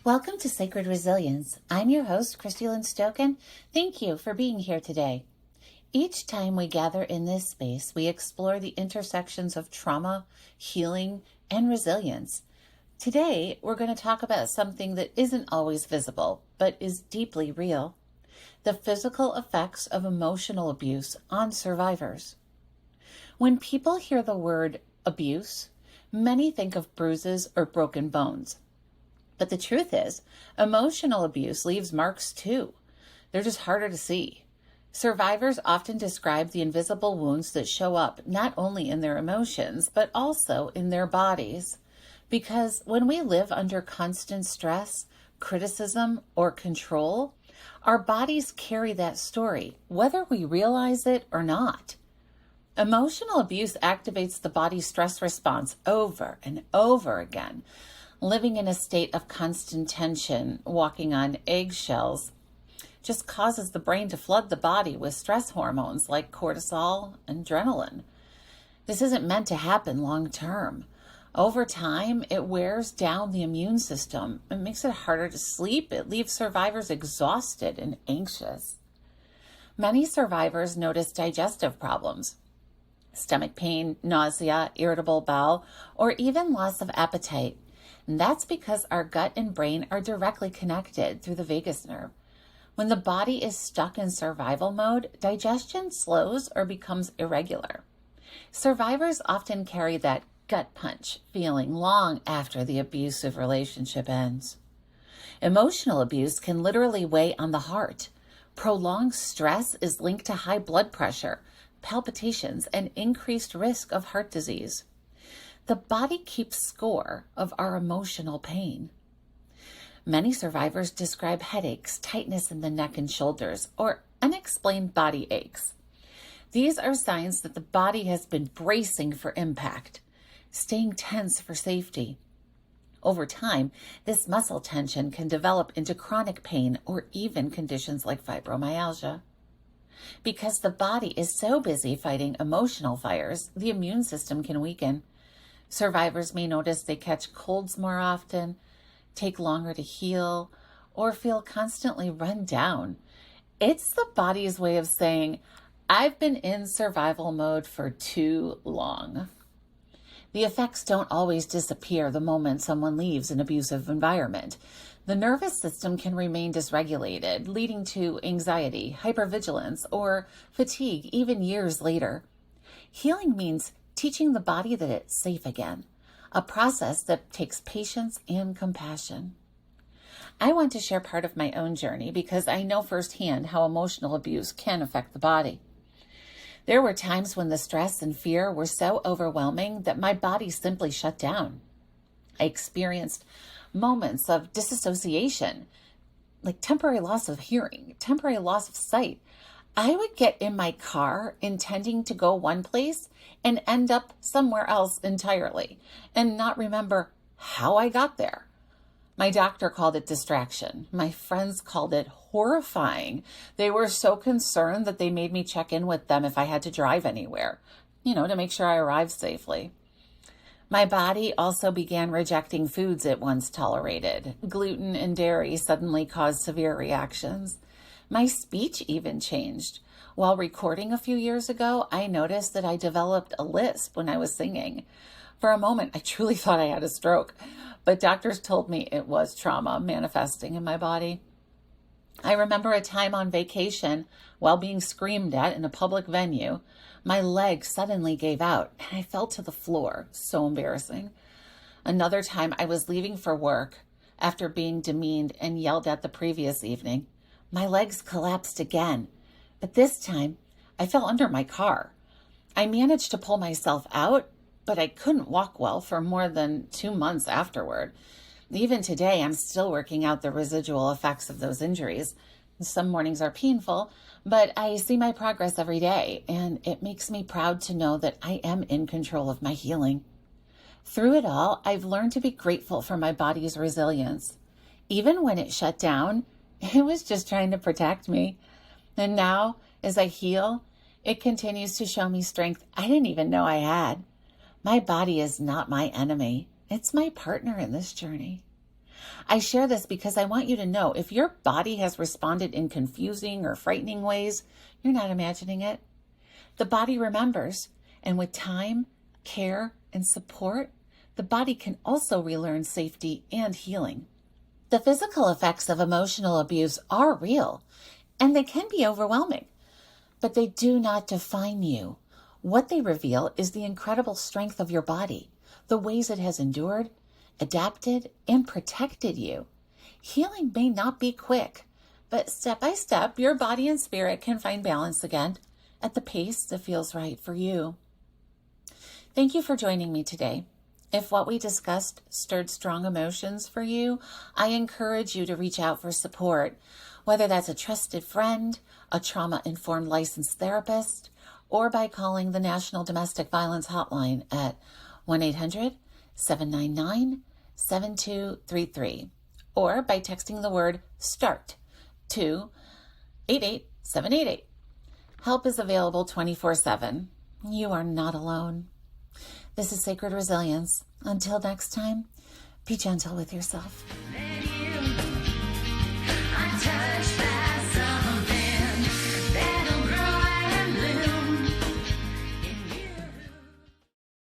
Welcome to Sacred Resilience. I'm your host, Kristi Lynn. Thank you for being here today. Each time we gather in this space, we explore the intersections of trauma, healing, and resilience. Today, we're going to talk about something that isn't always visible, but is deeply real: the physical effects of emotional abuse on survivors. When people hear the word abuse, many think of bruises or broken bones. But the truth is, emotional abuse leaves marks too. They're just harder to see. Survivors often describe the invisible wounds that show up not only in their emotions, but also in their bodies. Because when we live under constant stress, criticism, or control, our bodies carry that story, whether we realize it or not. Emotional abuse activates the body's stress response over and over again. Living in a state of constant tension, walking on eggshells, just causes the brain to flood the body with stress hormones like cortisol and adrenaline. This isn't meant to happen long term. Over time, it wears down the immune system. It makes it harder to sleep. It leaves survivors exhausted and anxious. Many survivors notice digestive problems, stomach pain, nausea, irritable bowel, or even loss of appetite. And that's because our gut and brain are directly connected through the vagus nerve. When the body is stuck in survival mode, digestion slows or becomes irregular. Survivors often carry that gut punch feeling long after the abusive relationship ends. Emotional abuse can literally weigh on the heart. Prolonged stress is linked to high blood pressure, palpitations, and increased risk of heart disease. The body keeps score of our emotional pain. Many survivors describe headaches, tightness in the neck and shoulders, or unexplained body aches. These are signs that the body has been bracing for impact, staying tense for safety. Over time, this muscle tension can develop into chronic pain or even conditions like fibromyalgia. Because the body is so busy fighting emotional fires, the immune system can weaken. Survivors may notice they catch colds more often, take longer to heal, or feel constantly run down. It's the body's way of saying, I've been in survival mode for too long. The effects don't always disappear the moment someone leaves an abusive environment. The nervous system can remain dysregulated, leading to anxiety, hypervigilance, or fatigue even years later. Healing means teaching the body that it's safe again, a process that takes patience and compassion. I want to share part of my own journey because I know firsthand how emotional abuse can affect the body. There were times when the stress and fear were so overwhelming that my body simply shut down. I experienced moments of disassociation, like temporary loss of hearing, temporary loss of sight. I would get in my car intending to go one place and end up somewhere else entirely and not remember how I got there. My doctor called it distraction. My friends called it horrifying. They were so concerned that they made me check in with them if I had to drive anywhere, to make sure I arrived safely. My body also began rejecting foods it once tolerated. Gluten and dairy suddenly caused severe reactions. My speech even changed. While recording a few years ago, I noticed that I developed a lisp when I was singing. For a moment, I truly thought I had a stroke, but doctors told me it was trauma manifesting in my body. I remember a time on vacation, while being screamed at in a public venue, my leg suddenly gave out and I fell to the floor. So embarrassing. Another time, I was leaving for work after being demeaned and yelled at the previous evening. My legs collapsed again, but this time I fell under my car. I managed to pull myself out, but I couldn't walk well for more than 2 months afterward. Even today, I'm still working out the residual effects of those injuries. Some mornings are painful, but I see my progress every day, and it makes me proud to know that I am in control of my healing. Through it all, I've learned to be grateful for my body's resilience. Even when it shut down, it was just trying to protect me. And now, as I heal, it continues to show me strength I didn't even know I had. My body is not my enemy. It's my partner in this journey. I share this because I want you to know if your body has responded in confusing or frightening ways, you're not imagining it. The body remembers, and with time, care, and support, the body can also relearn safety and healing. The physical effects of emotional abuse are real, and they can be overwhelming, but they do not define you. What they reveal is the incredible strength of your body, the ways it has endured, adapted, and protected you. Healing may not be quick, but step by step, your body and spirit can find balance again at the pace that feels right for you. Thank you for joining me today. If what we discussed stirred strong emotions for you, I encourage you to reach out for support, whether that's a trusted friend, a trauma-informed licensed therapist, or by calling the National Domestic Violence Hotline at 1-800-799-7233, or by texting the word START to 88788. Help is available 24/7. You are not alone. This is Sacred Resilience. Until next time, be gentle with yourself.